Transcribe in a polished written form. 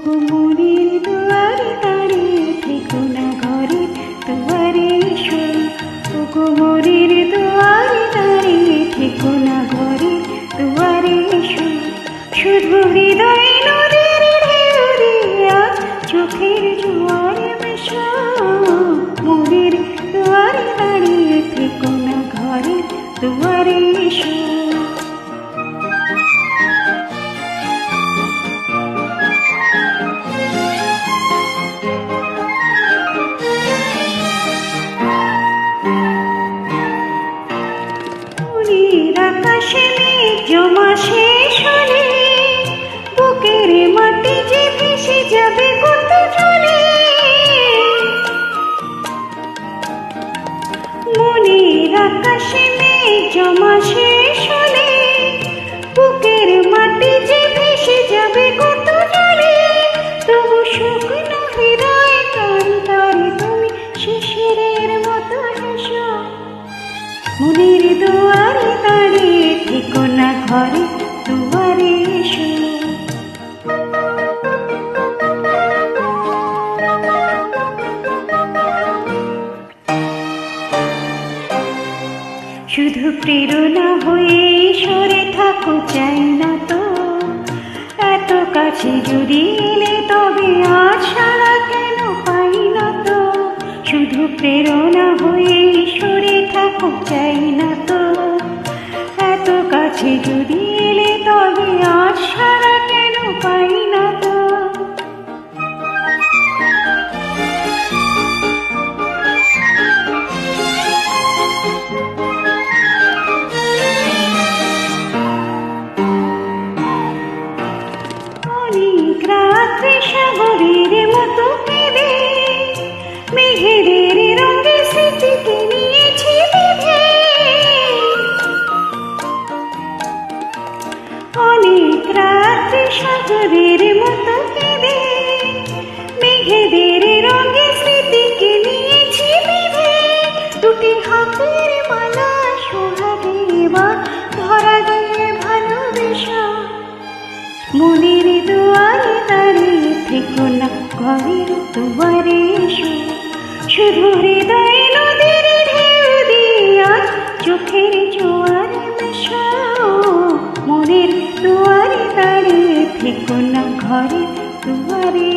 মনের দুয়ারে দাঁড়িয়ে থেকো না ঘরে দুয়ারে এসো। ওগো মনের দুয়ারে দাঁড়িয়ে থেকো না ঘরে দুয়ারে এসো। শুধু হৃদয় নদীর ঢেউ দিয়া চোখের জোয়ারে মেশো। মনের দুয়ারে দাঁড়িয়ে থেকো না ঘরে দুয়ারে এসো। আকাশে মেঘ জমা শেষ হলে বুকের মাটি যে ভেসে যাবে কত জলে। মনের আকাশে মেঘ জমা শেষ হলে বুকের মাটি যে ভেসে যাবে কত জলে। তবু শুকনো হৃদয় কান্তারে তুমি শিশিরের মতো হেসো। মনের দুয়ারে দাঁড়িয়ে থেকো না ঘরে দুয়ারে এসো। শুধু প্রেরণা হয়ে সরে থাকো চাই না তো। এত কাছে যদি এলে তবে আর সারা কেন পাই না তো। শুধু প্রেরণা হয়ে সরে থাকো চাই না তো। এত কাছে যদি এলে তবে আর সারা কেন পাই না তো। অনেক রাত্রে সাগরের মতো কেঁদে মেঘেদের রঙে স্মৃতিকে নিয়েছি বেঁধে। অনেক রাত্রে সাগরের মতো কেঁদে মেঘেদের রঙে স্মৃতিকে নিয়েছি বেঁধে। দুটি হাতের মালা সোহাগে বা ধরা দিয়ে ভালোবেসো। মনের দুয়ারে দাঁড়িয়ে থেকো না ঘরের দুয়ারে এসো। শুধু হৃদয় নদীর ঢেউ দিয়া চোখের জোয়ারে মেশো। মনের দুয়ারে দাঁড়িয়ে থেকো না ঘরে দুয়ারে